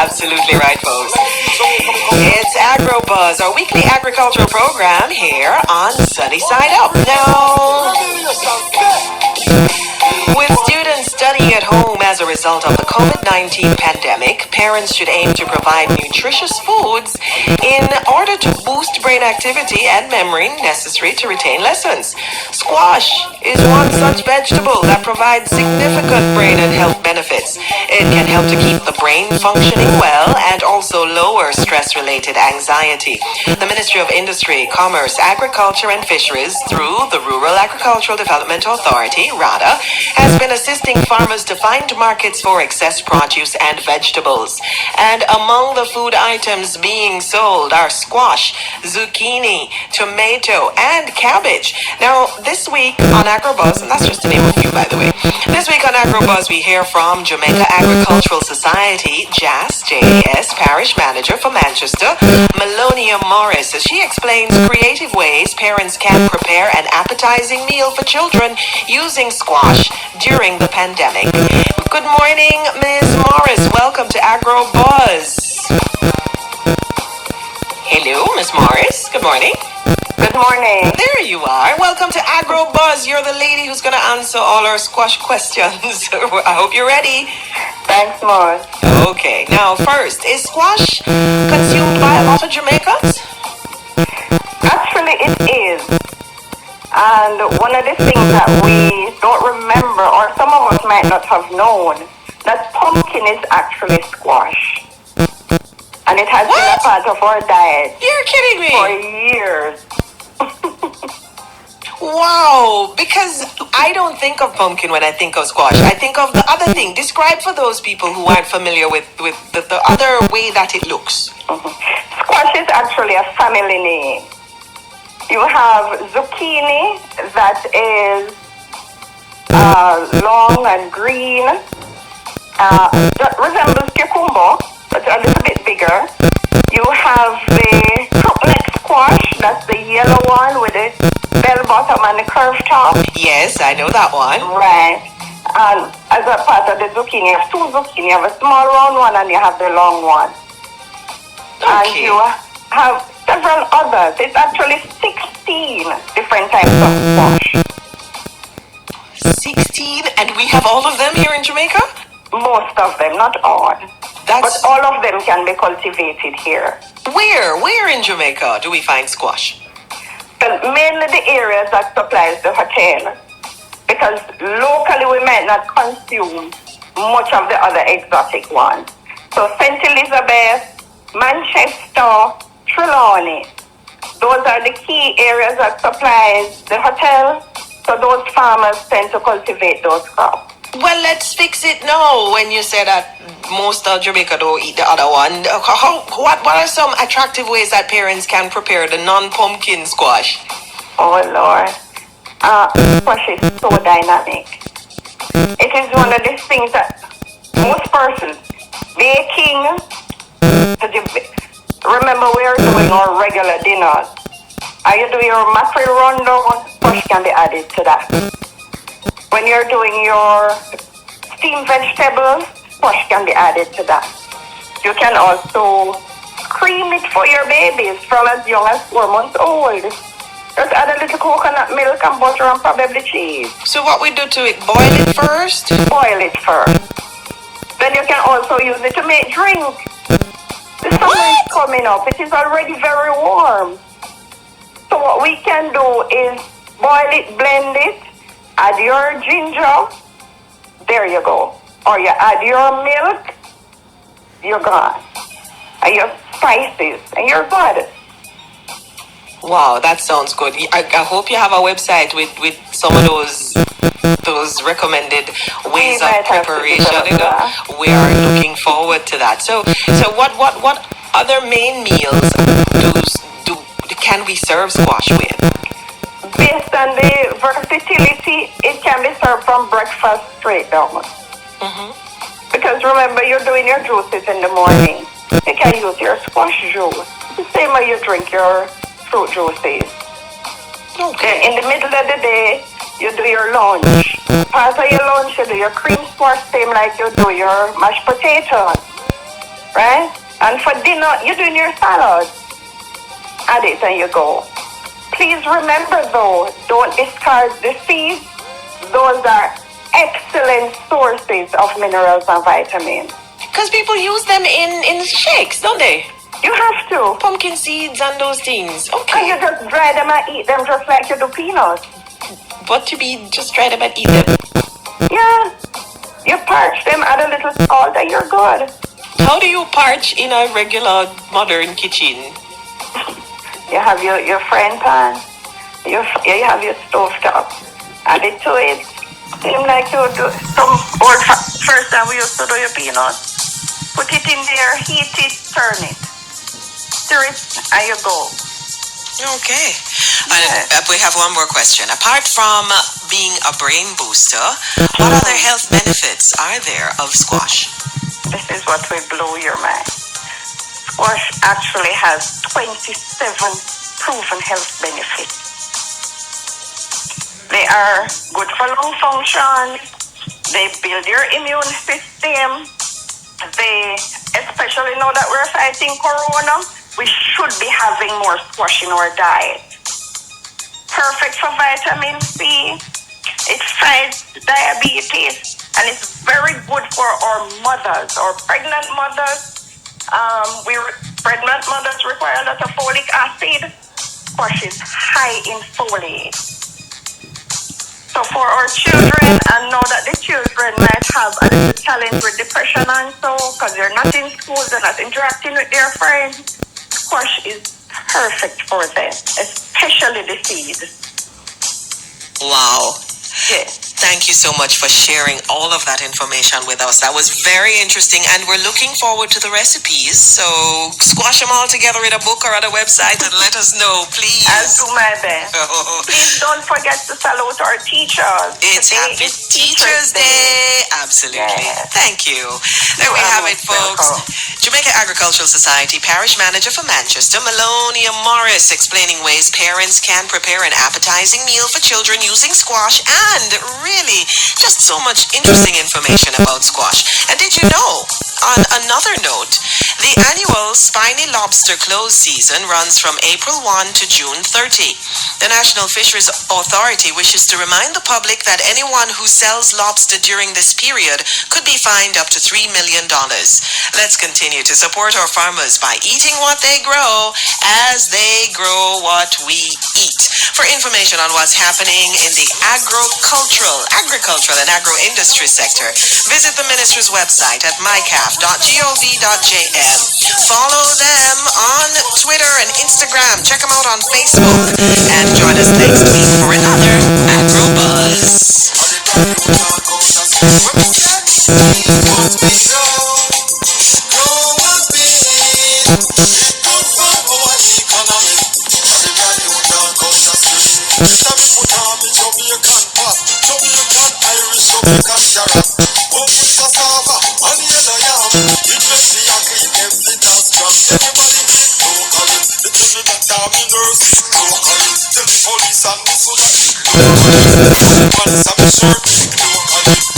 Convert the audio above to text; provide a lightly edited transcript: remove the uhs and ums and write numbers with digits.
Absolutely right, folks. It's Agrobuzz, our weekly agricultural program here on Sunny Side Up. Now, with students studying at home as a result of the COVID-19 pandemic, parents should aim to provide nutritious foods in order to boost brain activity and memory necessary to retain lessons. Squash is one such vegetable that provides significant brain and health benefits. It can help to keep the brain functioning well and also lower stress-related anxiety. The Ministry of Industry, Commerce, Agriculture and Fisheries, through the Rural Agricultural Development Authority, RADA, has been assisting farmers to find markets for excess produce and vegetables. And among the food items being sold are squash, zucchini, tomato, and cabbage. Now, this week on Agrobuzz, and that's just to name a few, by the way, this week on Agrobuzz, we hear from Jamaica Agricultural Society, JAS, Parish Manager for Manchester, Malonia Morris, as she explains creative ways parents can prepare an appetizing meal for children using squash during the pandemic. Good morning, Ms. Morris. Welcome to Agrobuzz. Hello, Ms. Morris. Good morning. Good morning. There you are. Welcome to Agrobuzz. You're the lady who's going to answer all our squash questions. I hope you're ready. Thanks, Morris. Okay. Now, first, is squash consumed by a lot of Jamaicans? Actually, it is. And one of the things that we don't remember, or some of us might not have known, that pumpkin is actually squash. And it has been a part of our diet. You're kidding me. For years. Wow, because I don't think of pumpkin when I think of squash. I think of the other thing. Describe for those people who aren't familiar with the other way that it looks. Squash is actually a family name. You have zucchini that is long and green, that resembles cucumber, but a little bit bigger. You have the crookneck squash, that's the yellow one with the bell bottom and the curved top. Yes, I know that one. Right. And as a part of the zucchini, you have two zucchini. You have a small round one and you have the long one. Okay. And you have several others. It's actually 16 different types of squash. 16? And we have all of them here in Jamaica? Most of them, not all. But all of them can be cultivated here. Where in Jamaica do we find squash? Well, mainly the areas that supplies the hotel. Because locally we might not consume much of the other exotic ones. So St. Elizabeth, Manchester, Trelawney, those are the key areas that supplies the hotel. So those farmers tend to cultivate those crops. Well, let's fix it now. When you say that most of Jamaica don't eat the other one, what are some attractive ways that parents can prepare the non-pumpkin squash? Oh, Lord. Squash is so dynamic. It is one of the things that most persons, baking, remember we are doing our regular dinners. You do your mackerel rundown, squash can be added to that. When you're doing your steamed vegetables, squash can be added to that. You can also cream it for your babies from as young as 4 months old. Just add a little coconut milk and butter and probably cheese. So what we do to it, boil it first? Boil it first. Then you can also use it to make drink. The summer is coming up. It is already very warm. So what we can do is boil it, blend it, add your ginger, there you go. Or you add your milk, you're gone. And your spices, and you're good. Wow, that sounds good. I hope you have a website with some of those recommended ways of preparation. We are looking forward to that. So what other main meals can we serve squash with? Based on the versatility, it can be served from breakfast straight down. Because remember, you're doing your juices in the morning. You can use your squash juice. The same way you drink your fruit juices. Okay. In the middle of the day, you do your lunch. Part of your lunch, you do your cream squash, same like you do your mashed potatoes. right? And for dinner, you're doing your salad. Add it and you go. Please remember though, don't discard the seeds. Those are excellent sources of minerals and vitamins. Because people use them in shakes, don't they? You have to. Pumpkin seeds and those things. And Okay. you just dry them and eat them just like you do peanuts. But to be just try them and eat them. Yeah. You parch them, add a little salt, and you're good. How do you parch in a regular modern kitchen? You have your frying pan. You have your stove top. Add it to it. Seem like you do some old first time we used to do your peanuts. Put it in there, heat it, turn it. Stir it, and you go. Okay. And we have one more question. Apart from being a brain booster, what other health benefits are there of squash? This is what will blow your mind. Squash actually has 27 proven health benefits. They are good for lung function. They build your immune system. They, especially now that we're fighting corona, we should be having more squash in our diet. Perfect for vitamin C. It fights diabetes, and it's very good for our mothers, our pregnant mothers. Pregnant mothers require a lot of folic acid. Squash is high in folate. So for our children, and know that the children might have a little challenge with depression and so, because they're not in school, they're not interacting with their friends, squash is perfect for them, especially the seed. Wow. Yes. Thank you so much for sharing all of that information with us. That was very interesting, and we're looking forward to the recipes. So squash them all together in a book or on a website and let us know, please. I'll do my best. Please don't forget to salute our teachers. It's Today Happy is Teachers Day. Absolutely. Yes. Thank you. There we have it, folks. Jamaica Agricultural Society Parish Manager for Manchester, Malonia Morris, explaining ways parents can prepare an appetizing meal for children using squash, and really just so much interesting information about squash. And did you know, on another note, the annual spiny lobster close season runs from April 1 to June 30. The National Fisheries Authority wishes to remind the public that anyone who sells lobster during this period could be fined up to $3 million. Let's continue to support our farmers by eating what they grow as they grow what we eat. For information on what's happening in the agricultural and agro-industry sector, visit the ministry's website at mycaf.gov.jm. Follow them on Twitter and Instagram. Check them out on Facebook. And join us next week for another Agrobuzz. Jamaican pop, Jamaican Irish, Jamaican carrot. Open cassava, and yellow yam. It makes the clean them fit and strong. Everybody eat locally. They tell me that army nurse eat locally. Tell the police and the soldier eat locally. Police and the sheriff eat locally.